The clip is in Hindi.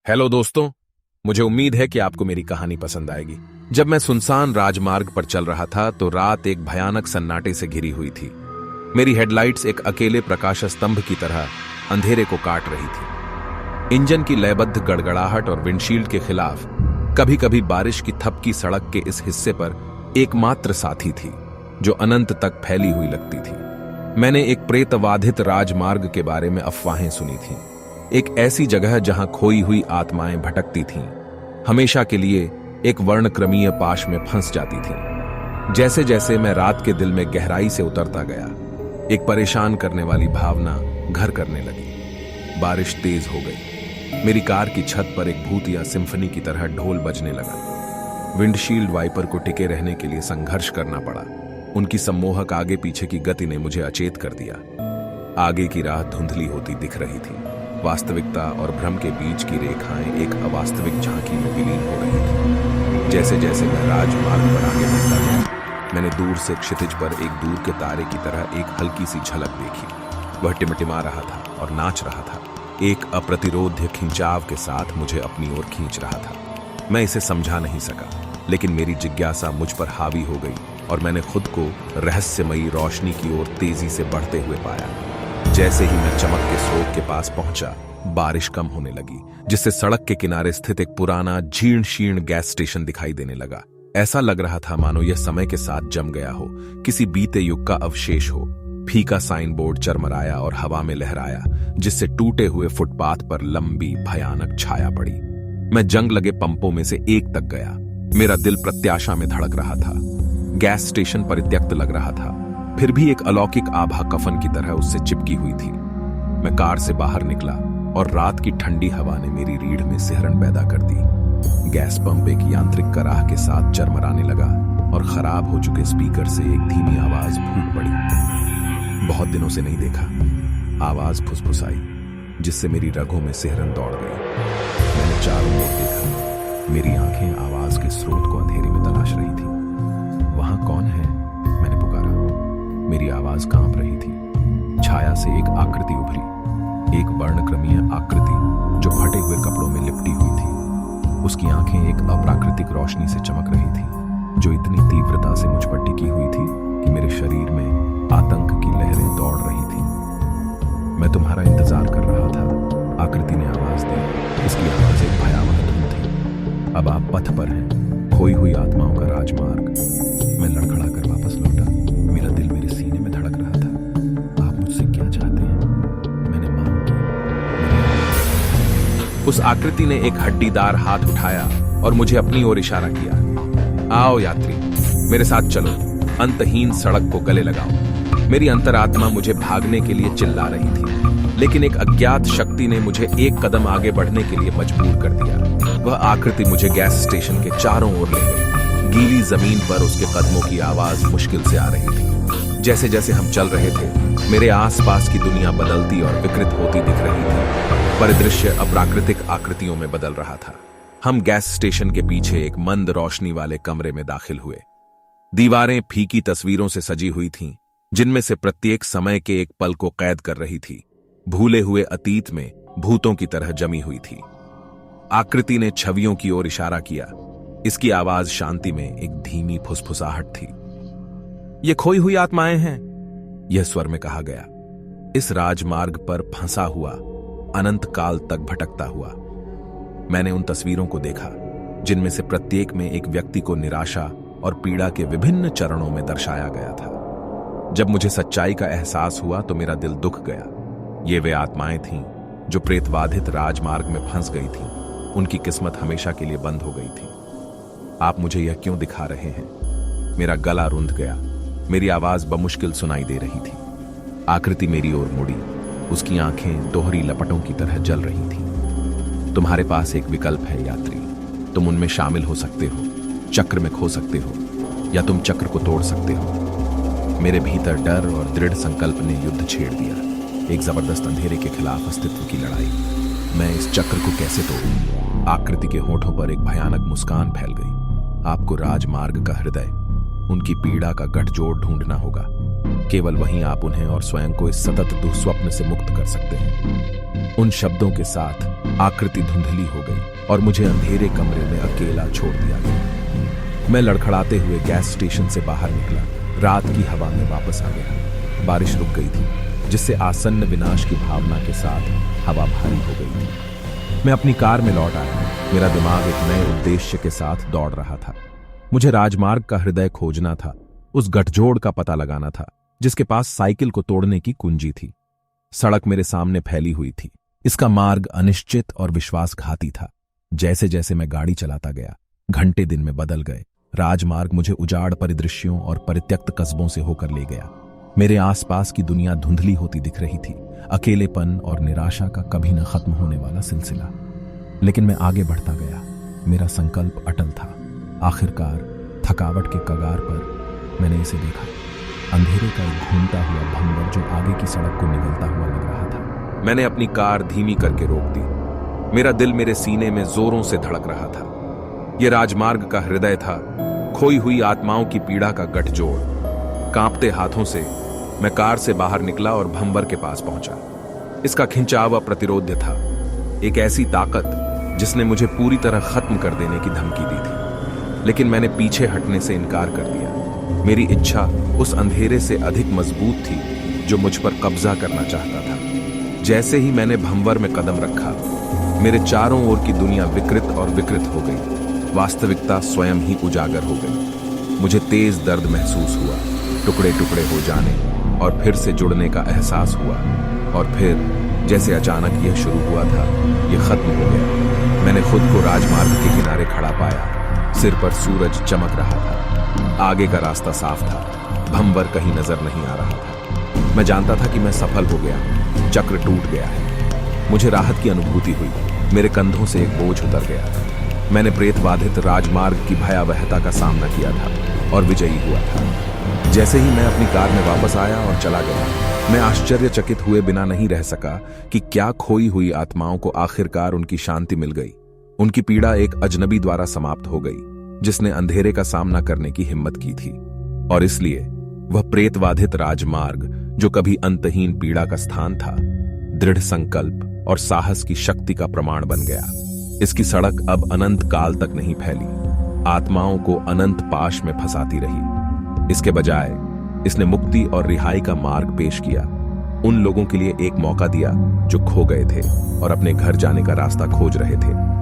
हेलो दोस्तों, मुझे उम्मीद है कि आपको मेरी कहानी पसंद आएगी। जब मैं सुनसान राजमार्ग पर चल रहा था तो रात एक भयानक सन्नाटे से घिरी हुई थी। मेरी हेडलाइट्स एक अकेले प्रकाश स्तंभ की तरह अंधेरे को काट रही थी। इंजन की लयबद्ध गड़गड़ाहट और विंडशील्ड के खिलाफ कभी कभी बारिश की थपकी सड़क के इस हिस्से पर एकमात्र साथी थी जो अनंत तक फैली हुई लगती थी। मैंने एक प्रेतवाधित राजमार्ग के बारे में अफवाहें सुनी थीं, एक ऐसी जगह जहां खोई हुई आत्माएं भटकती थीं, हमेशा के लिए एक वर्णक्रमीय पाश में फंस जाती थीं। जैसे जैसे मैं रात के दिल में गहराई से उतरता गया, एक परेशान करने वाली भावना घर करने लगी। बारिश तेज हो गई। मेरी कार की छत पर एक भूतिया सिम्फनी की तरह ढोल बजने लगा। विंडशील्ड वाइपर को टिके रहने के लिए संघर्ष करना पड़ा। उनकी सम्मोहक आगे पीछे की गति ने मुझे अचेत कर दिया। आगे की राह धुंधली होती दिख रही थी। वास्तविकता और भ्रम के बीच की रेखाएं एक अवास्तविक झांकी में विलीन हो रही थी। जैसे जैसे मैं राजमार्ग पर आगे बढ़ता गया, मैंने दूर से क्षितिज पर एक दूर के तारे की तरह एक हल्की सी झलक देखी। वह टिमटिमा रहा था और नाच रहा था, एक अप्रतिरोध्य खिंचाव के साथ मुझे अपनी ओर खींच रहा था। मैं इसे समझा नहीं सका, लेकिन मेरी जिज्ञासा मुझ पर हावी हो गई और मैंने खुद को रहस्यमयी रोशनी की ओर तेजी से बढ़ते हुए पाया। जैसे ही मैं चमक के स्रोत के पास पहुंचा, बारिश कम होने लगी, जिससे सड़क के किनारे स्थित एक पुराना जीर्ण शीर्ण गैस स्टेशन दिखाई देने लगा। ऐसा लग रहा था मानो यह समय के साथ जम गया हो, किसी बीते युग का अवशेष हो। फीका साइन बोर्ड चरमराया और हवा में लहराया, जिससे टूटे हुए फुटपाथ पर लंबी भयानक छाया पड़ी। मैं जंग लगे पंपों में से एक तक गया। मेरा दिल प्रत्याशा में धड़क रहा था। गैस स्टेशन परित्यक्त लग रहा था, फिर भी एक अलौकिक आभा कफन की तरह उससे चिपकी हुई थी। मैं कार से बाहर निकला और रात की ठंडी हवा ने मेरी रीढ़ में सिहरन पैदा कर दी। गैस पंप एक यांत्रिक कराह के साथ चरमराने लगा और खराब हो चुके स्पीकर से एक धीमी आवाज फूट पड़ी। बहुत दिनों से नहीं देखा। आवाज फुसफुसाई, जिससे मेरी रगों में सिहरन दौड़ गई। मैंने चारों ओर देखा। मेरी आंखें आवाज के स्रोत को अंधेरे में तलाश रही थी। वहां कौन है? मैंने पुकारा। मेरी आवाज कांप रही थी। छाया से एक आकृति उभरी, एक वर्णक्रमीय आकृति जो फटे हुए कपड़ों में लिपटी हुई थी। उसकी आंखें एक अप्राकृतिक रोशनी से चमक रही थी, जो इतनी तीव्रता से मुझ पर टिकी हुई थी कि मेरे शरीर में आतंक की लहरें दौड़ रही थी। मैं तुम्हारा इंतजार कर रहा था, आकृति ने आवाज दी। इसकी आवाज एक भयावह धुन थी। अब आप पथ पर हैं, खोई हुई आत्माओं का राजमार्ग। मैं लड़खड़ा कर वापस लौटा। मेरा दिल मेरे सीने में धड़क रहा था। आप मुझसे क्या चाहते हैं? मैंने मांग की। उस आकृति ने एक हड्डीदार हाथ उठाया और मुझे अपनी ओर इशारा किया। आओ यात्री, मेरे साथ चलो। अंतहीन सड़क को गले लगाओ। मेरी अंतरात्मा मुझे भागने के लिए चिल्ला रही थी, लेकिन एक अज्ञात शक्ति ने मुझे एक कदम आगे बढ़ने के लिए मजबूर कर दिया। वह आकृति मुझे गैस स्टेशन के चारों ओर ले गई। गीली जमीन पर उसके कदमों की आवाज मुश्किल से आ रही थी। जैसे जैसे हम चल रहे थे, मेरे आसपास की दुनिया बदलती और विकृत होती दिख रही थी। परिदृश्य अप्राकृतिक आकृतियों में बदल रहा था। हम गैस स्टेशन के पीछे एक मंद रोशनी वाले कमरे में दाखिल हुए। दीवारें फीकी तस्वीरों से सजी हुई थीं, जिनमें से प्रत्येक समय के एक पल को कैद कर रही थी। भूले हुए अतीत में भूतों की तरह जमी हुई थी। आकृति ने छवियों की ओर इशारा किया। इसकी आवाज शांति में एक धीमी फुसफुसाहट थी। ये खोई हुई आत्माएं हैं, यह स्वर में कहा गया। इस राजमार्ग पर फंसा हुआ, अनंत काल तक भटकता हुआ। मैंने उन तस्वीरों को देखा, जिनमें से प्रत्येक में एक व्यक्ति को निराशा और पीड़ा के विभिन्न चरणों में दर्शाया गया था। जब मुझे सच्चाई का एहसास हुआ तो मेरा दिल दुख गया। ये वे आत्माएं थीं जो प्रेतवाधित राजमार्ग में फंस गई थीं। उनकी किस्मत हमेशा के लिए बंद हो गई थी। आप मुझे यह क्यों दिखा रहे हैं? मेरा गला रुंध गया। मेरी आवाज बमुश्किल सुनाई दे रही थी। आकृति मेरी ओर मुड़ी। उसकी आंखें दोहरी लपटों की तरह जल रही थीं। तुम्हारे पास एक विकल्प है यात्री। तुम उनमें शामिल हो सकते हो, चक्र में खो सकते हो, या तुम चक्र को तोड़ सकते हो। मेरे भीतर डर और दृढ़ संकल्प ने युद्ध छेड़ दिया। एक जबरदस्त अंधेरे के खिलाफ अस्तित्व की लड़ाई। मैं इस चक्र को कैसे तोड़ूं? आकृति के होठों पर एक भयानक मुस्कान फैल गई। आपको राजमार्ग का हृदय, उनकी पीड़ा का गठजोड़ ढूंढना होगा। केवल वहीं आप उन्हें और स्वयं को इस सतत दुःस्वप्न से मुक्त कर सकते हैं। उन शब्दों के साथ आकृति धुंधली हो गई और मुझे अंधेरे कमरे में अकेला छोड़ दिया गया। मैं लड़खड़ाते हुए गैस स्टेशन से बाहर निकला, रात की हवा में वापस आ गया। बारिश रुक गई थी, जिससे आसन्न विनाश की भावना के साथ हवा भारी हो गई थी। मैं अपनी कार में लौट आया। मेरा दिमाग एक नए उद्देश्य के साथ दौड़ रहा था। मुझे राजमार्ग का हृदय खोजना था, उस गठजोड़ का पता लगाना था जिसके पास साइकिल को तोड़ने की कुंजी थी। सड़क मेरे सामने फैली हुई थी। इसका मार्ग अनिश्चित और विश्वासघाती था। जैसे जैसे मैं गाड़ी चलाता गया, घंटे दिन में बदल गए। राजमार्ग मुझे उजाड़ परिदृश्यों और परित्यक्त कस्बों से होकर ले गया। मेरे आसपास की दुनिया धुंधली होती दिख रही थी, अकेलेपन और निराशा का कभी न खत्म होने वाला सिलसिला। लेकिन मैं आगे बढ़ता गया। मेरा संकल्प अटल था। आखिरकार थकावट के कगार पर मैंने इसे देखा। अंधेरे का एक घूमता हुआ भंवर जो आगे की सड़क को निगलता हुआ लग रहा था। मैंने अपनी कार धीमी करके रोक दी। मेरा दिल मेरे सीने में जोरों से धड़क रहा था। यह राजमार्ग का हृदय था, खोई हुई आत्माओं की पीड़ा का गठजोड़। कांपते हाथों से मैं कार से बाहर निकला और भंवर के पास पहुंचा। इसका खिंचाव अप्रतिरोध्य था, एक ऐसी ताकत जिसने मुझे पूरी तरह खत्म कर देने की धमकी दी थी। लेकिन मैंने पीछे हटने से इनकार कर दिया। मेरी इच्छा उस अंधेरे से अधिक मजबूत थी जो मुझ पर कब्जा करना चाहता था। जैसे ही मैंने भंवर में कदम रखा, मेरे चारों ओर की दुनिया विकृत और विकृत हो गई। वास्तविकता स्वयं ही उजागर हो गई। मुझे तेज दर्द महसूस हुआ, टुकड़े टुकड़े हो जाने और फिर से जुड़ने का एहसास हुआ। और फिर जैसे अचानक यह शुरू हुआ था, यह खत्म हो गया। मैंने खुद को राजमार्ग के किनारे खड़ा पाया। सिर पर सूरज चमक रहा था। आगे का रास्ता साफ था। भंवर कहीं नजर नहीं आ रहा था। मैं जानता था कि मैं सफल हो गया। चक्र टूट गया है। मुझे राहत की अनुभूति हुई। मेरे कंधों से एक बोझ उतर गया। मैंने प्रेत बाधित राजमार्ग की भयावहता का सामना किया था और विजयी हुआ था। जैसे ही मैं अपनी कार में वापस आया और चला गया, मैं आश्चर्यचकित हुए बिना नहीं रह सका कि क्या खोई हुई आत्माओं को आखिरकार उनकी शांति मिल गई। उनकी पीड़ा एक अजनबी द्वारा समाप्त हो गई, जिसने अंधेरे का सामना करने की हिम्मत की थी। और इसलिए वह प्रेतबाधित राजमार्ग, जो कभी अंतहीन पीड़ा का स्थान था, दृढ़ संकल्प और साहस की शक्ति का प्रमाण बन गया। इसकी सड़क अब अनंत काल तक नहीं फैली, आत्माओं को अनंत पाश में फंसाती रही। इसके बजाय इसने मुक्ति और रिहाई का मार्ग पेश किया। उन लोगों के लिए एक मौका दिया जो खो गए थे और अपने घर जाने का रास्ता खोज रहे थे।